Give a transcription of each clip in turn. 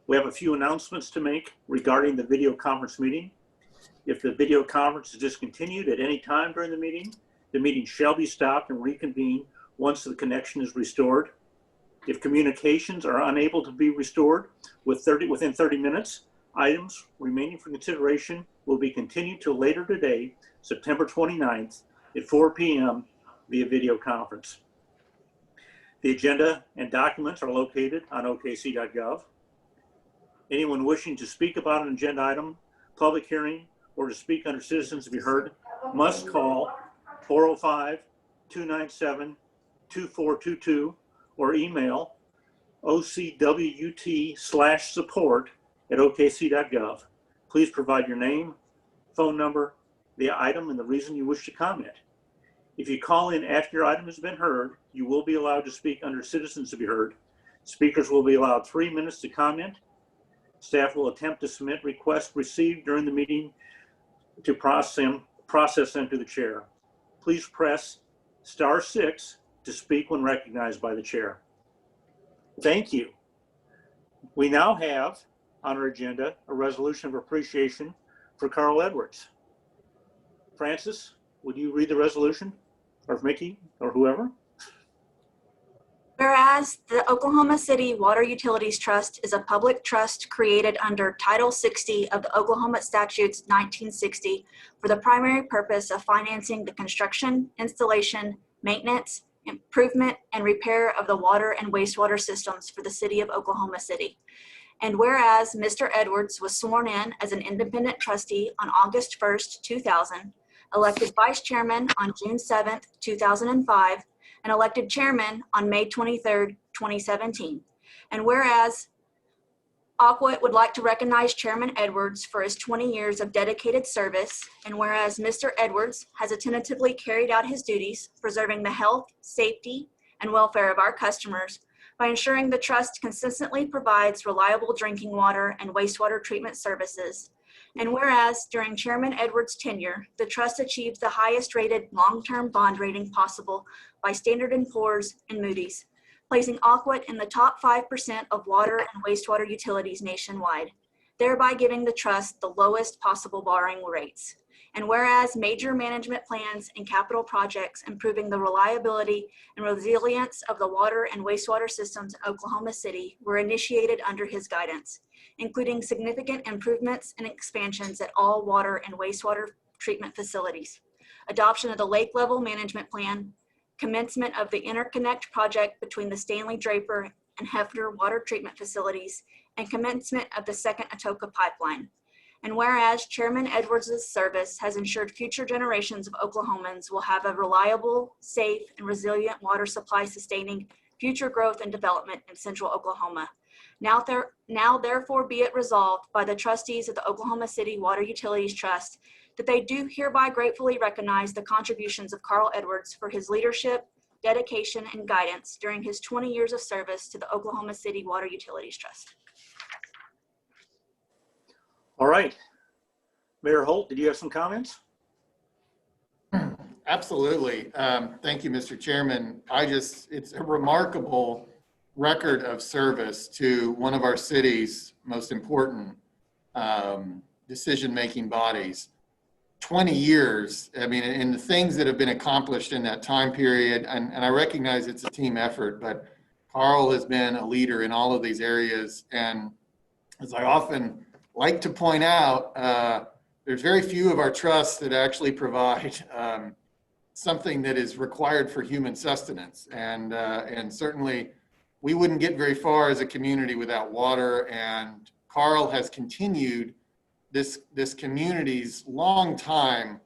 We have a few announcements to make regarding the video conference meeting. If the video conference is discontinued at any time during the meeting shall be stopped and reconvened once the connection is restored. If communications are unable to be restored within 30 minutes, items remaining for consideration will be continued till later today, September 29th at 4 p.m. via video conference. The agenda and documents are located on okc.gov. Anyone wishing to speak about an agenda item, public hearing, or to speak under citizens to be heard must call 405-297-2422 or email ocwut/support@okc.gov. Please provide your name, phone number, the item, and the reason you wish to comment. If you call in after your item has been heard, you will be allowed to speak under citizens to be heard. Speakers will be allowed 3 minutes to comment. Staff will attempt to submit requests received during the meeting to process them to the chair. Please press *6 to speak when recognized by the chair. Thank you. We now have on our agenda a resolution of appreciation for Carl Edwards. Francis, would you read the resolution? Or Mickey, or whoever? Whereas the Oklahoma City Water Utilities Trust is a public trust created under Title 60 of the Oklahoma Statutes 1960 for the primary purpose of financing the construction, installation, maintenance, improvement, and repair of the water and wastewater systems for the city of Oklahoma City. And whereas Mr. Edwards was sworn in as an independent trustee on August 1st, 2000, elected vice chairman on June 7th, 2005, and elected chairman on May 23rd, 2017. And whereas Aquit would like to recognize Chairman Edwards for his 20 years of dedicated service, and whereas Mr. Edwards has attentively carried out his duties, preserving the health, safety, and welfare of our customers by ensuring the trust consistently provides reliable drinking water and wastewater treatment services. And whereas during Chairman Edwards' tenure, the trust achieved the highest rated long-term bond rating possible by Standard & Poor's and Moody's, placing Aquit in the top 5% of water and wastewater utilities nationwide, thereby giving the trust the lowest possible borrowing rates. And whereas major management plans and capital projects improving the reliability and resilience of the water and wastewater systems in Oklahoma City were initiated under his guidance, including significant improvements and expansions at all water and wastewater treatment facilities, adoption of the lake level management plan, commencement of the interconnect project between the Stanley Draper and Hefner water treatment facilities, and commencement of the second Atoka pipeline. And whereas Chairman Edwards' service has ensured future generations of Oklahomans will have a reliable, safe, and resilient water supply sustaining future growth and development in central Oklahoma. Now therefore be it resolved by the trustees of the Oklahoma City Water Utilities Trust that they do hereby gratefully recognize the contributions of Carl Edwards for his leadership, dedication, and guidance during his 20 years of service to the Oklahoma City Water Utilities Trust. All right. Mayor Holt, did you have some comments? Absolutely. Thank you, Mr. Chairman. It's a remarkable record of service to one of our city's most important decision-making bodies. 20 years, I mean, and the things that have been accomplished in that time period, and I recognize it's a team effort, but Carl has been a leader in all of these areas. And as I often like to point out, there's very few of our trusts that actually provide something that is required for human sustenance. And certainly we wouldn't get very far as a community without water. And Carl has continued this community's long time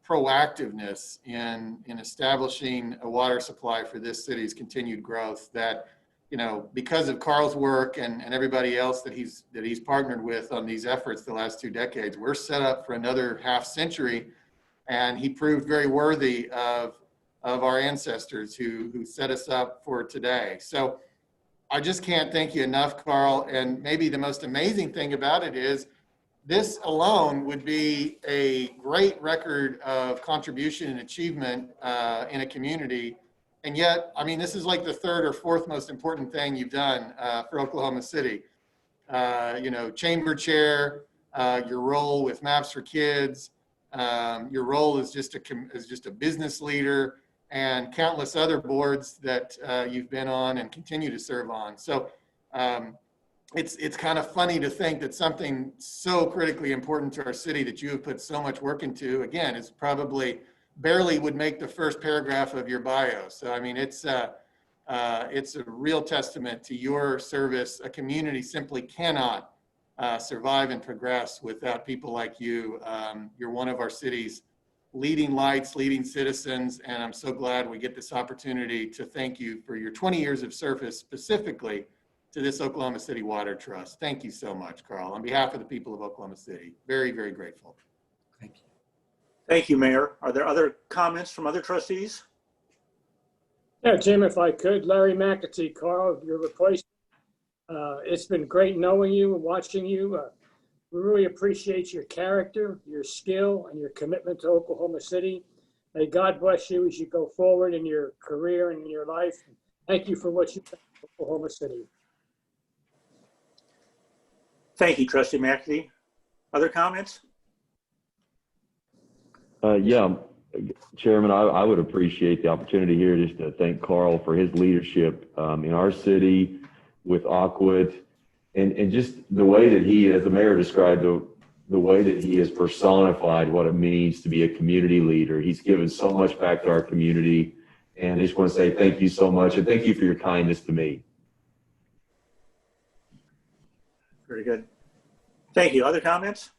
proactiveness in establishing a water supply for this city's continued growth that, you know, because of Carl's work and everybody else that he's partnered with on these efforts the last 2 decades, we're set up for another half century. And he proved very worthy of our ancestors who set us up for today. So I just can't thank you enough, Carl. And maybe the most amazing thing about it is this alone would be a great record of contribution and achievement in a community And yet, I mean, this is like the third or fourth most important thing you've done for Oklahoma City. You know, chamber chair, your role with Maps for Kids, your role as just a business leader, and countless other boards that you've been on and continue to serve on. So it's kind of funny to think that something so critically important to our city that you have put so much work into, again, is probably barely would make the first paragraph of your bio. So, I mean, it's a real testament to your service. A community simply cannot survive and progress without people like you. You're one of our city's leading lights, leading citizens, and I'm so glad we get this opportunity to thank you for your 20 years of service specifically to this Oklahoma City Water Trust. Thank you so much, Carl. On behalf of the people of Oklahoma City, very, very grateful. Thank you. Thank you, Mayor. Are there other comments from other trustees? Yeah, Jim, if I could, Larry McAtee, Carl, your replacement. It's been great knowing you and watching you. We really appreciate your character, your skill, and your commitment to Oklahoma City. May God bless you as you go forward in your career and in your life. Thank you for what you've done for Oklahoma City. Thank you, Trustee McAtee. Other comments? Yeah, Chairman, I would appreciate the opportunity here just to thank Carl for his leadership in our city with Aquit, and just the way that he, as the mayor described, the way that he has personified what it means to be a community leader. He's given so much back to our community, and I just want to say thank you so much, and thank you for your kindness to me. Very good. Thank you. Other comments?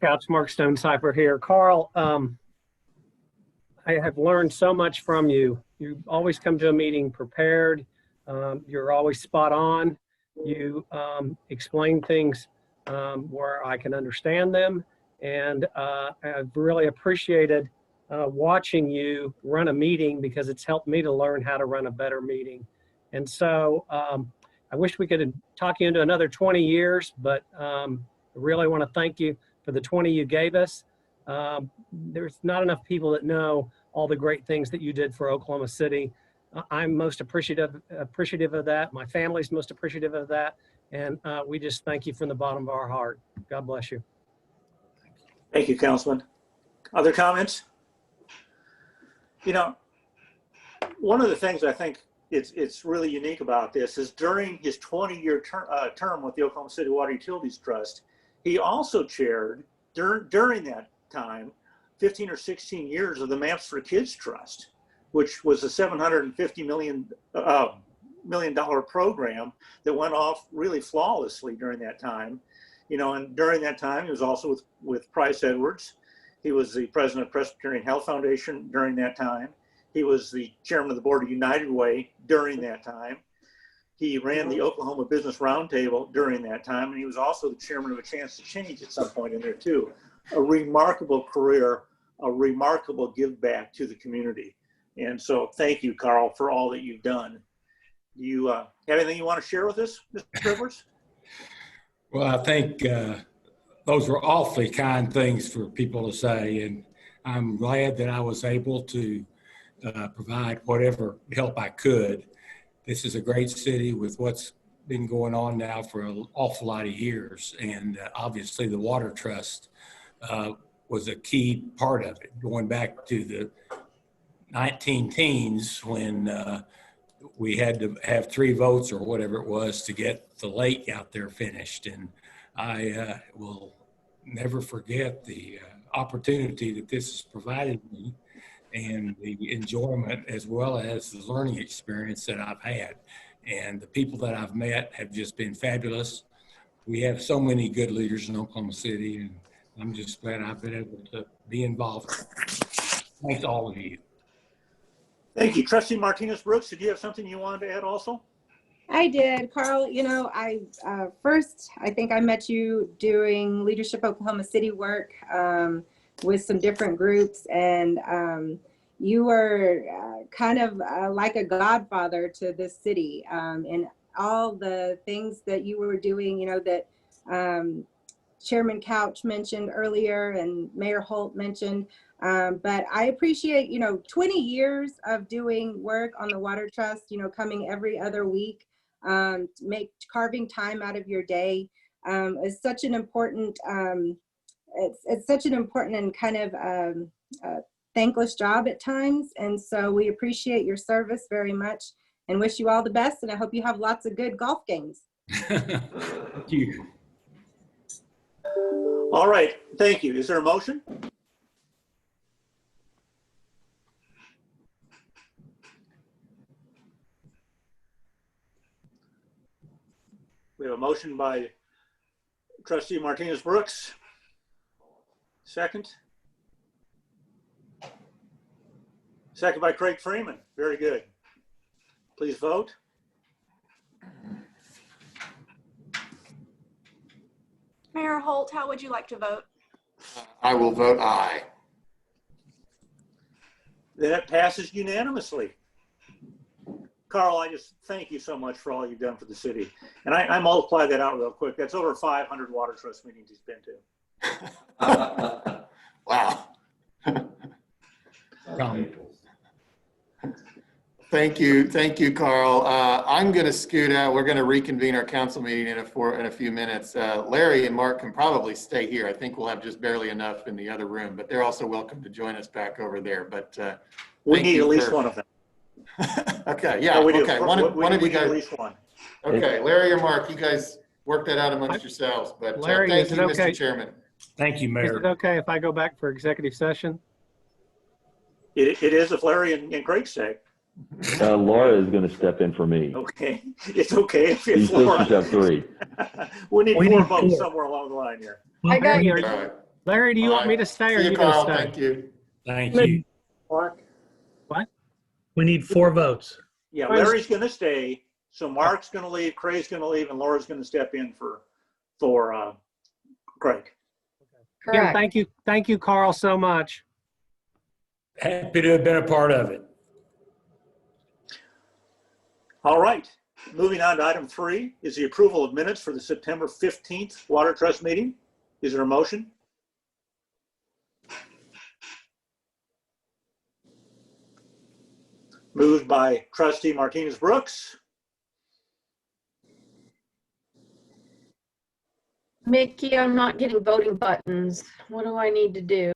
Couch, Mark Stone Cypher here. Carl, I have learned so much from you. You always come to a meeting prepared. You're always spot on. You explain things where I can understand them. And I've really appreciated watching you run a meeting because it's helped me to learn how to run a better meeting. And so I wish we could talk you into another 20 years, but I really want to thank you for the 20 you gave us. There's not enough people that know all the great things that you did for Oklahoma City. I'm most appreciative of that. My family's most appreciative of that. And we just thank you from the bottom of our heart. God bless you. Thank you, Councilman. Other comments? You know, one of the things I think it's really unique about this is during his 20-year term with the Oklahoma City Water Utilities Trust, he also chaired during that time 15 or 16 years of the Maps for Kids Trust, which was a $750 million program that went off really flawlessly during that time. You know, and during that time, he was also with Price Edwards. He was the president of Presbyterian Health Foundation during that time. He was the chairman of the board of United Way during that time. He ran the Oklahoma Business Roundtable during that time, and he was also the chairman of A Chance to Change at some point in there too. A remarkable career, a remarkable give back to the community. And so thank you, Carl, for all that you've done. Do you have anything you want to share with us, Mr. Edwards? Well, I think those were awfully kind things for people to say, and I'm glad that I was able to provide whatever help I could. This is a great city with what's been going on now for an awful lot of years, and obviously the Water Trust was a key part of it, going back to the 19-teens when we had to have 3 votes or whatever it was to get the lake out there finished. And I will never forget the opportunity that this has provided me and the enjoyment as well as the learning experience that I've had. And the people that I've met have just been fabulous. We have so many good leaders in Oklahoma City, and I'm just glad I've been able to be involved. Thanks to all of you. Thank you. Trustee Martinez Brooks, did you have something you wanted to add also? I did, Carl. You know, I think I met you doing Leadership Oklahoma City work with some different groups, and you were kind of like a godfather to this city, and all the things that you were doing, you know, that Chairman Couch mentioned earlier and Mayor Holt mentioned. But I appreciate, 20 years of doing work on the Water Trust, coming every other week, carving time out of your day is such an important, it's such an important and kind of thankless job at times. And so we appreciate your service very much and wish you all the best. And I hope you have lots of good golf games. Thank you. All right, thank you. Is there a motion? We have a motion by Trustee Martinez Brooks. Second. Second by Craig Freeman. Very good. Please vote. Mayor Holt, how would you like to vote? I will vote aye. That passes unanimously. Carl, I just thank you so much for all you've done for the city. And I multiply that out real quick. That's over 500 Water Trust meetings he's been to. Wow. Um, Thank you, Carl. I'm going to scoot out. We're going to reconvene our council meeting in a few minutes. Larry and Mark can probably stay here. I think we'll have just barely enough in the other room, but they're also welcome to join us back over there. But we need at least one of them. Okay, yeah, No, we do. okay. One of you guys. At least one. Okay, Larry or Mark, you guys work that out amongst yourselves. But Larry, thank is it you, okay? Mr. Chairman. Thank you, Is Mayor. it okay if I go back for executive session? It is if Larry and Craig say. Laura is going to step in for me. Okay, it's okay if You it's still Laura. should have 3. We need We four need votes four. somewhere along the line here. I got you. All right. Larry, do you want me to stay or See are you, you going Carl. to stay? Thank you. Thank you. Mark? We need 4 votes. Yeah, Larry's going to stay. So Mark's going to leave, Craig's going to leave, and Laura's going to step in for Craig. Again, Correct. thank you, Carl, so much. Happy to have been a part of it. All right, moving on to item 3 is the approval of minutes for the September 15th Water Trust meeting. Is there a motion? Moved by Trustee Martinez Brooks. Mickey, I'm not getting voting buttons. What do I need to do?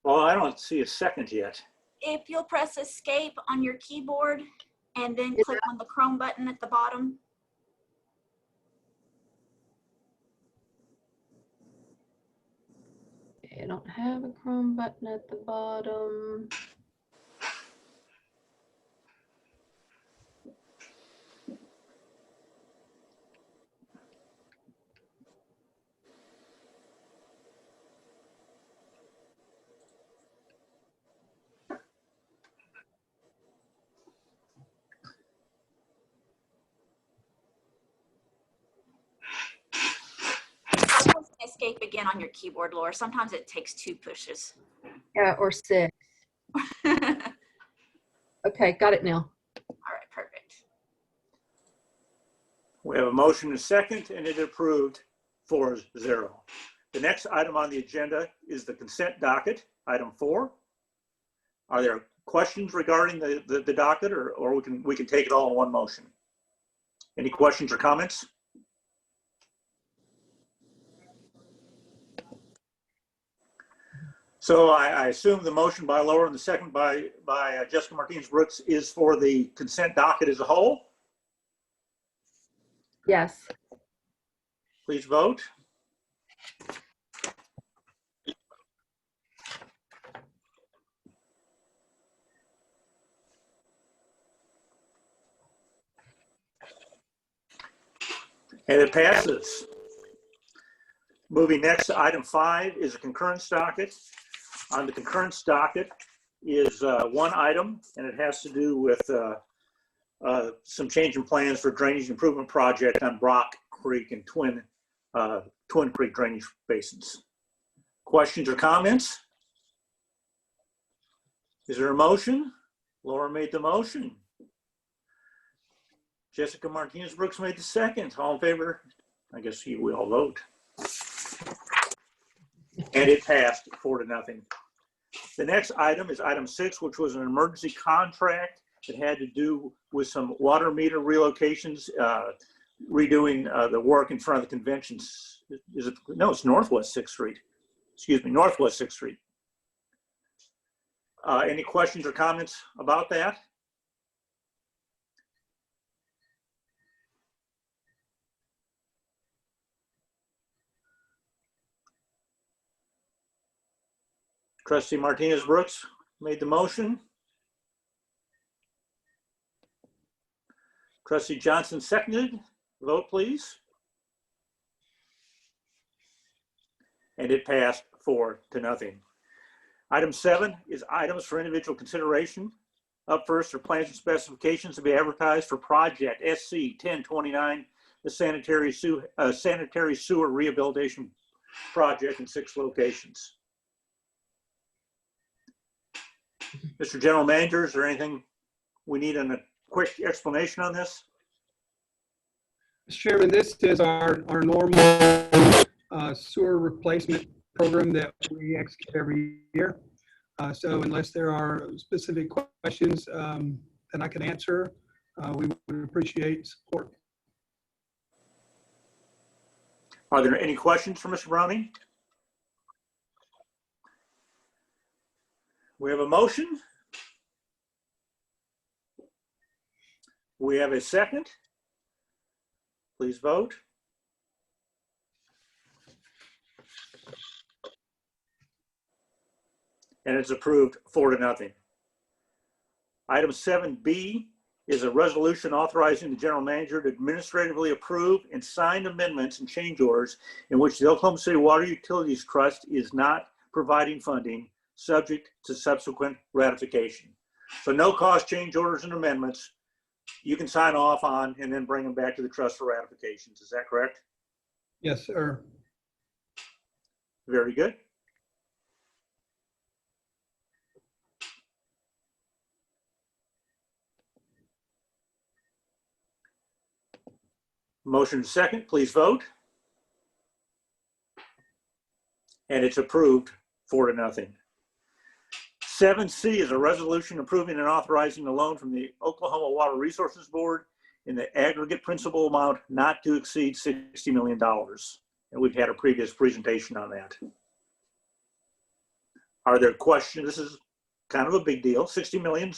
Well, I don't see a second yet. If you'll press escape on your keyboard and then click on the Chrome button at the bottom. I don't have a Chrome button at the bottom. Escape again on your keyboard, Laura. Sometimes it takes 2 pushes. Yeah, or 6. All Okay, got it now. right, perfect. We have a motion and a second, and it approved 4-0. The next item on the agenda is the consent docket, item 4. Are there questions regarding the docket, or we can take it all in one motion? Any questions or comments? So I assume the motion by Laura and the second by Jessica Martinez Brooks is for the consent docket as a whole. Yes. Please vote. And it passes. Moving next to item 5 is a concurrence docket. On the concurrence docket is one item, and it has to do with some change in plans for drainage improvement project on Brock Creek and Twin Creek drainage basins. Questions or comments? Is there a motion? Laura made the motion. Jessica Martinez Brooks made the second. All in favor? I guess we all vote. And it passed 4-0. The next item is item 6, which was an emergency contract that had to do with some water meter relocations, redoing the work in front of the conventions. Is it? No, it's Northwest 6th Street. Excuse me, Northwest 6th Street. Any questions or comments about that? Trustee Martinez Brooks made the motion. Trustee Johnson seconded. Vote, please. And it passed 4-0. Item 7 is items for individual consideration. Up first are plans and specifications to be advertised for project SC 1029, the sanitary sewer rehabilitation project in 6 locations. Mr. General Manager, is there anything we need in a quick explanation on this? Mr. Chairman, this is our normal sewer replacement program that we execute every year. So unless there are specific questions that I can answer, we would appreciate support. Are there any questions for Mr. Browning? We have a motion. We have a second. Please vote. And it's approved 4-0. Item 7B is a resolution authorizing the general manager to administratively approve and sign amendments and change orders in which the Oklahoma City Water Utilities Trust is not providing funding, subject to subsequent ratification. So no cost change orders and amendments. You can sign off on and then bring them back to the trust for ratifications. Is that correct? Yes, sir. Very good. Motion second, please vote. And it's approved 4-0. 7C is a resolution approving and authorizing the loan from the Oklahoma Water Resources Board in the aggregate principal amount not to exceed $60 million. And we've had a previous presentation on that. Are there questions? This is kind of a big deal. 60 million.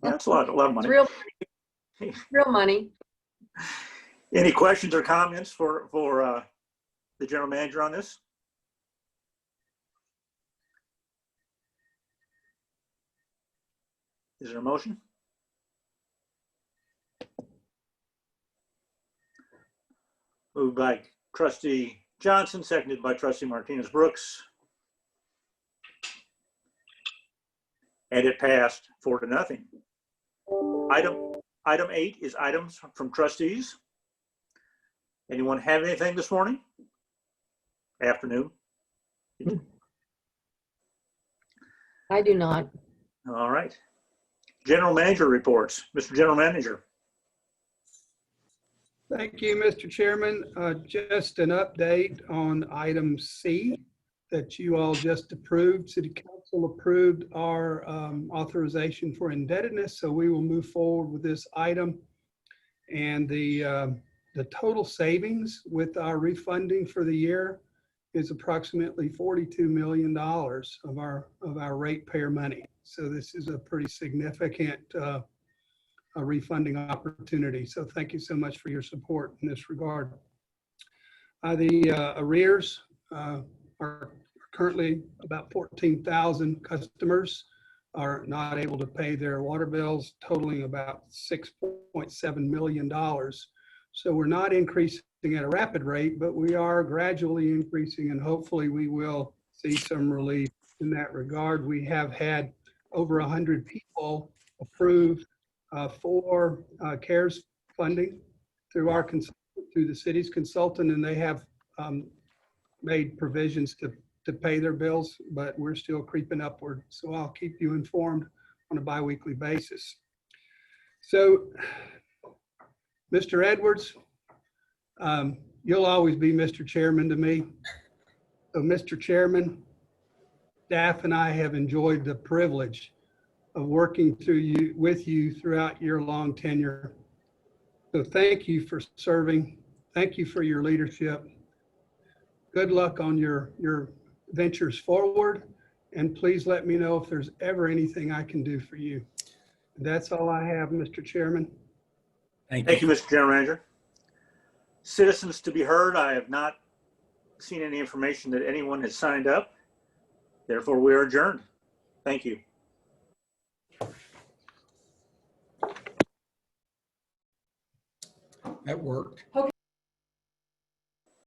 That's a lot of money. It's real money. Any questions or comments for the general manager on this? Is there a motion? Moved by Trustee Johnson, seconded by Trustee Martinez Brooks. And it passed 4-0. Item 8 is items from trustees. Anyone have anything this morning? Afternoon? I do not. All right. General manager reports. Mr. General Manager. Thank you, Mr. Chairman. Just an update on item C that you all just approved. City Council approved our authorization for indebtedness, so we will move forward with this item. And the total savings with our refunding for the year is approximately $42 million of our ratepayer money. So this is a pretty significant a refunding opportunity. So thank you so much for your support in this regard. The arrears are currently about 14,000 customers are not able to pay their water bills, totaling about $6.7 million. So we're not increasing at a rapid rate, but we are gradually increasing, and hopefully we will see some relief in that regard. We have had over 100 people approved for CARES funding through the city's consultant, and they have made provisions to pay their bills, but we're still creeping upward. So I'll keep you informed on a bi-weekly basis. So, Mr. Edwards, you'll always be Mr. Chairman to me. So, Mr. Chairman, staff and I have enjoyed the privilege of working with you throughout your long tenure. So thank you for serving. Thank you for your leadership. Good luck on your ventures forward. And please let me know if there's ever anything I can do for you. That's all I have, Mr. Chairman. Thank you, Mr. General Manager. Citizens to be heard. I have not seen any information that anyone has signed up. Therefore, we are adjourned. Thank you. That worked.